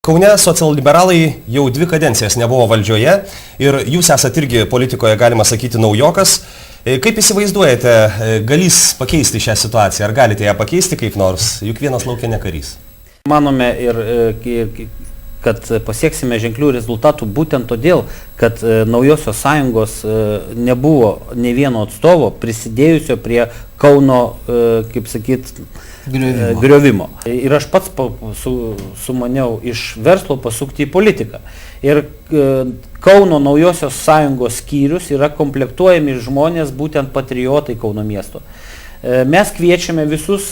Kaune socialliberalai jau 2 kadencijas nebuvo valdžioje ir jūs esate irgi politikoje, galima sakyti, naujokas. Kaip įsivaizduojate, galės pakeisti šią situaciją? Ar galite ją pakeisti kaip nors? Juk vienas laukia ne karys. Manome kad pasieksime ženklių rezultatų būtent todėl, kad Naujosios sąjungos nebuvo ne vieno atstovo prisidėjusio prie Kauno, kaip sakyt, griovimo. Ir aš pats sumaniau iš verslo pasukti į politiką. Ir Kauno Naujosios sąjungos skyrius yra komplektuojami žmonės, būtent patriotai Kauno miesto. Mes kviečiame visus,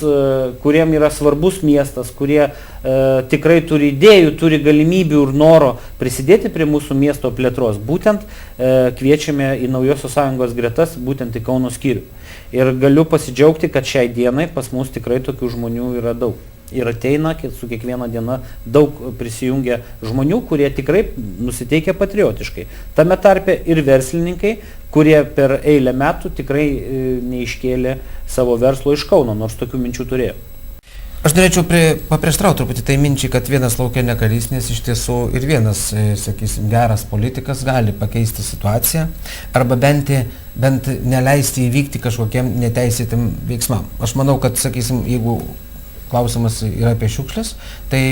kuriem yra svarbus miestas, kurie tikrai turi idėjų, turi galimybių ir noro prisidėti prie mūsų miesto plėtros. Būtent kviečiame į Naujosios sąjungos gretas, būtent į Kauno skyrių. Ir galiu pasidžiaugti, kad šiai dienai pas mus tikrai tokių žmonių yra daug. Ir ateina su kiekviena diena daug prisijungia žmonių, kurie tikrai nusiteikia patriotiškai. Tame tarpe ir verslininkai, kurie per eilę metų tikrai neiškėlė savo verslo iš Kauno, nors tokių minčių turėjo. Aš norėčiau paprieštrauti truputį tai minčiai, kad vienas laukia ne karys, nes iš tiesų ir vienas, sakysim, geras politikas gali pakeisti situaciją arba bent neleisti įvykti kažkokiem neteisėtiem veiksmam. Aš manau, kad, sakysim, jeigu klausimas yra apie šiukšlės, tai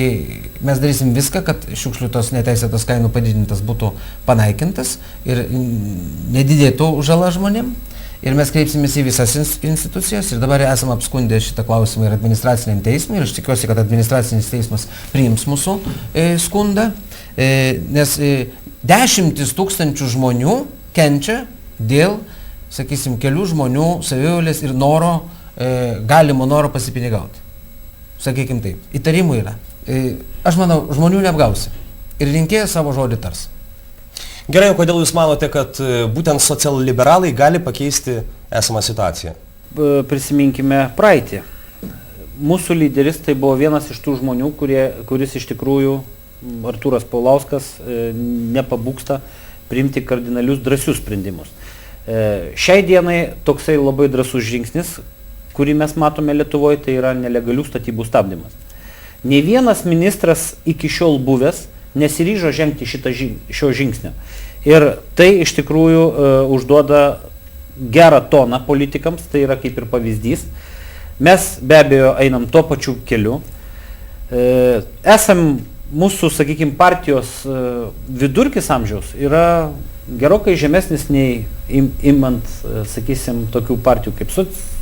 mes darysim viską, kad šiukšlių tos neteisėtas kainų padidintas būtų panaikintas ir nedidėtų žala žmonėm. Ir mes kreipsimės į visas institucijas ir dabar esame apskundę šitą klausimą ir administraciniam teismui ir aš tikiuosi, kad administracinis teismas priims mūsų skundą, nes 10 000 žmonių kenčia dėl, sakysim, kelių žmonių savivalės ir galimo noro pasipinigauti. Sakykim taip, įtarimų yra. Aš manau, žmonių neapgausi ir rinkėjas savo žodį tars. Gerai, o kodėl jūs manote, kad būtent socialliberalai gali pakeisti esamą situaciją? Prisiminkime praeitį. Mūsų lyderis tai buvo vienas iš tų žmonių, kuris iš tikrųjų, Artūras Paulauskas, nepabūgsta priimti kardinalius drąsius sprendimus. Šiai dienai toksai labai drąsus žingsnis, kurį mes matome Lietuvoje, tai yra nelegalių statybų stabdymas. Nei vienas ministras iki šiol buvęs nesiryžo žengti šio žingsnio. Ir tai iš tikrųjų užduoda gerą toną politikams, tai yra kaip ir pavyzdys. Mes be abejo einam tuo pačiu keliu. Mūsų, sakykime, partijos vidurkis amžiaus yra gerokai žemesnis nei imant, sakysim, tokių partijų kaip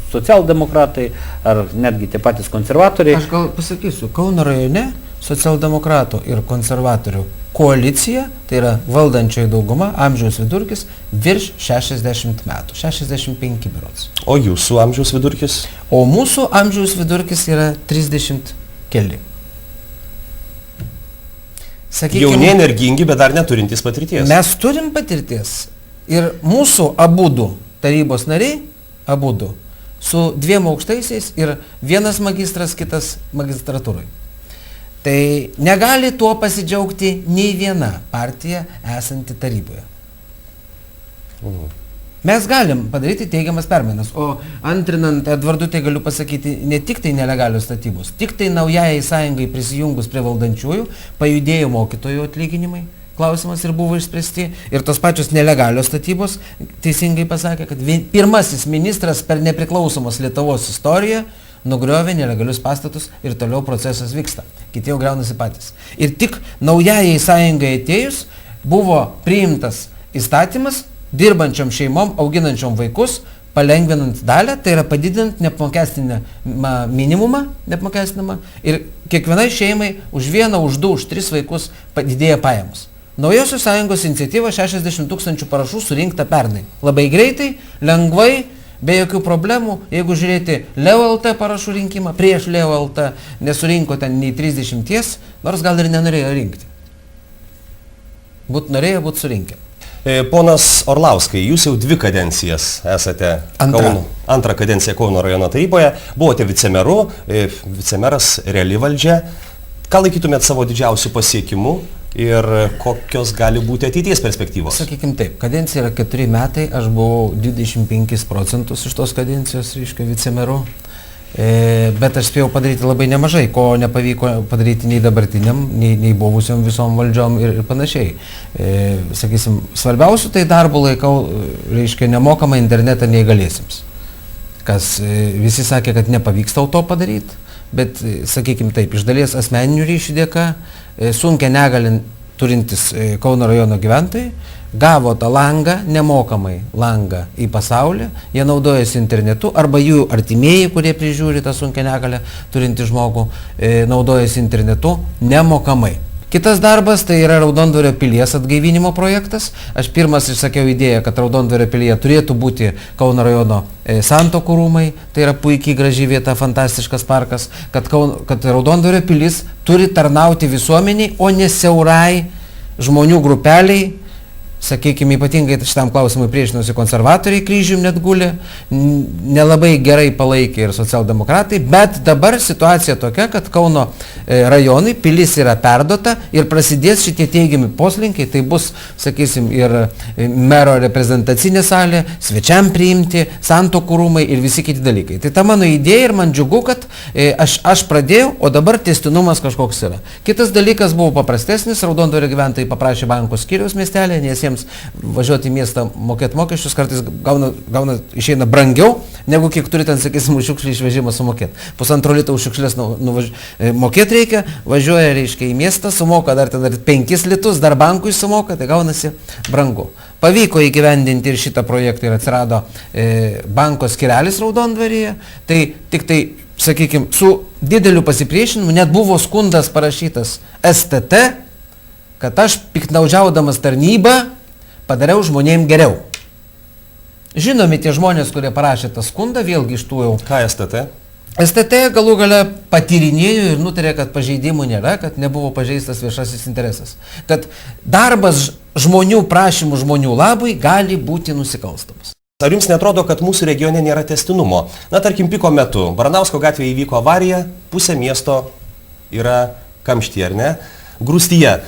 socialdemokratai ar netgi tie patys konservatoriai. Aš gal pasakysiu, Kauno rajone socialdemokratų ir konservatorių koalicija, tai yra valdančioji dauguma, amžiaus vidurkis virš 60 metų, 65 berods. O jūsų amžiaus vidurkis? O mūsų amžiaus vidurkis yra 30 keli. Sakykime, jauni, energingi, bet dar neturintys patirties. Mes turim patirties ir mūsų abudu tarybos nariai, abudu, su 2 aukštaisiais ir vienas magistras, kitas magistratūrai. Tai negali tuo pasidžiaugti nei viena partija esanti taryboje. Mes galim padaryti teigiamas permainas, o antrinant Edvardui, tai galiu pasakyti, ne tik tai nelegalios statybos, tik tai naujajai sąjungai prisijungus prie valdančiųjų, pajudėjo mokytojų atlyginimai. Klausimas ir buvo išspręsti. Ir tos pačios nelegalios statybos teisingai pasakė, kad pirmasis ministras per nepriklausomos Lietuvos istoriją nugriovė nelegalius pastatus ir toliau procesas vyksta. Kiti jau griaunasi patys. Ir tik naujajai sąjungai atėjus buvo priimtas įstatymas dirbančiom šeimom, auginančiom vaikus, palengvinant dalę, tai yra padidinant neapmokestinamą minimumą, neapmokestinamą, ir kiekvienai šeimai už 1, už 2, už 3 vaikus padidėja pajamos. Naujosios sąjungos iniciatyva 60 000 parašų surinkta pernai. Labai greitai, lengvai, be jokių problemų. Jeigu žiūrėti Leo LT parašų rinkimą, prieš Leo LT nesurinko ten nei 30, nors gal ir nenorėjo rinkti. Norėjo būt surinkę. Ponas Orlauskai, jūs jau 2 kadencijas esate antrą kadenciją Kauno rajono taryboje, buvote vicemeru, vicemeras reali valdžia. Ką laikytumėt savo didžiausių pasiekimų ir kokios gali būti ateities perspektyvos? Sakykim taip, kadencija yra 4 metai, aš buvau 25% iš tos kadencijos, reiškia, vicemeru. Bet aš spėjau padaryti labai nemažai, ko nepavyko padaryti nei dabartiniam, nei buvusiam visom valdžiom ir panašiai. Sakysim, svarbiausių tai darbų laikau, reiškia, nemokamą internetą neįgaliesiems. Kas visi sakė, kad nepavyks tau to padaryti, bet, sakykim taip, iš dalies asmeninių ryšių dėka, sunkia negalin turintis Kauno rajono gyventojai, gavo tą langą, nemokamai langą į pasaulį, jie naudojasi internetu, arba jų artimieji, kurie prižiūri tą sunkią negalę turintį žmogų, naudojasi internetu nemokamai. Kitas darbas tai yra Raudondvario pilies atgaivinimo projektas. Aš pirmas išsakiau idėją, kad Raudondvario pilyje turėtų būti Kauno rajono Santuokų rūmai, tai yra puikiai graži vieta, fantastiškas parkas, kad Raudondvario pilis turi tarnauti visuomeniai, o ne siaurai žmonių grupeliai. Sakykime, ypatingai šitam klausimui priešinosi konservatoriai, kryžium net gulė, nelabai gerai palaikė ir socialdemokratai, bet dabar situacija tokia, kad Kauno rajonui pilis yra perduota ir prasidės šitie teigiami poslinkiai, tai bus, sakysim, ir mero reprezentacinė salė, svečiam priimti, Santuokų rūmai ir visi kiti dalykai. Tai ta mano idėja ir man džiugu, kad aš pradėjau, o dabar tęstinumas kažkoks yra. Kitas dalykas buvo paprastesnis, Raudondvario gyventojai paprašė bankų skyriaus miestelė, nes jiems važiuoti į miestą mokėti mokesčius kartais išeina brangiau, negu kiek turi ten, sakysim, šiukšlį išvežimą sumokėti. 1,5 litro už šiukšlės mokėti reikia, važiuoja, reiškia, į miestą, sumoka dar 5 litus, dar bankui sumoka, tai gaunasi brangu. Pavyko įgyvendinti ir šitą projektą ir atsirado banko skyrelis Raudondvaryje, tai tik tai, sakykime, su dideliu pasipriešinimu, net buvo skundas parašytas STT, kad aš piktnaudžiaudamas tarnybą padariau žmonėm geriau. Žinomi tie žmonės, kurie parašė tą skundą, vėlgi iš tų jau... Ką STT? STT galų gale patyrinėjo ir nutarė, kad pažeidimų nėra, kad nebuvo pažeistas viešasis interesas. Kad darbas žmonių prašymų žmonių labui gali būti nusikalstamas. Ar jums netrodo, kad mūsų regione nėra tęstinumo? Na, tarkim, piko metu Baranausko gatvėje įvyko avarija, pusė miesto yra kamštyje, ar ne? Grūstyje.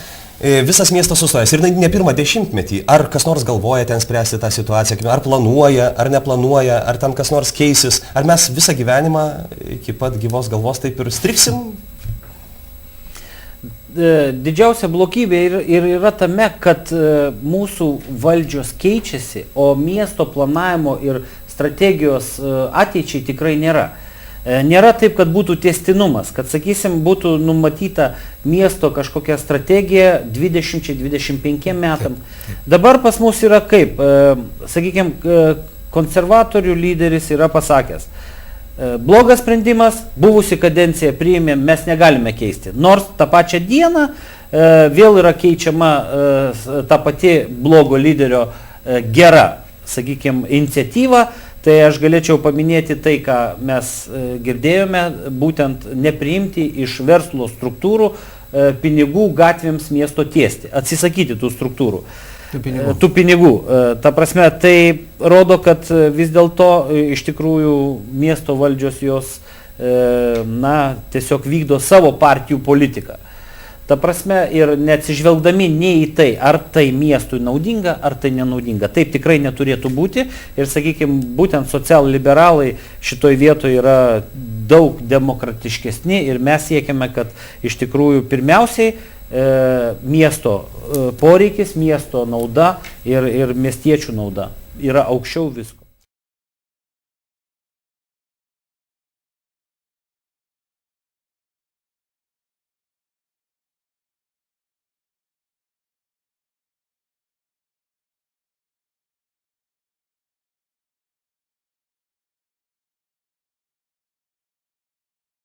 Visas miestas sustojęs ir ne pirmą dešimtmetį. Ar kas nors galvoja ten spręsti tą situaciją, ar planuoja, ar neplanuoja, ar ten kas nors keisis, ar mes visą gyvenimą iki pat gyvos galvos taip ir striksim? Didžiausia blogybė ir yra tame, kad mūsų valdžios keičiasi, o miesto planavimo ir strategijos ateičiai tikrai nėra. Nėra taip, kad būtų tęstinumas, kad, sakysim, būtų numatyta miesto kažkokia strategija 20-25 metam. Dabar pas mus yra kaip, sakykim, konservatorių lyderis yra pasakęs, blogas sprendimas, buvusi kadencija priėmė, mes negalime keisti. Nors tą pačią dieną vėl yra keičiama ta pati blogo lyderio gera, sakykim, iniciatyva. Tai aš galėčiau paminėti tai, ką mes girdėjome, būtent nepriimti iš verslo struktūrų pinigų gatvėms miesto tiesti, atsisakyti tų struktūrų, tų pinigų. Ta prasme, tai rodo, kad vis dėlto iš tikrųjų miesto valdžios jos tiesiog vykdo savo partijų politiką. Ta prasme, ir neatsižvelgdami nei į tai, ar tai miestui naudinga, ar tai nenaudinga. Taip tikrai neturėtų būti ir, sakykime, būtent socialliberalai šitoj vietoje yra daug demokratiškesni ir mes siekiame, kad iš tikrųjų pirmiausiai miesto poreikis, miesto nauda ir miestiečių nauda yra aukščiau visko.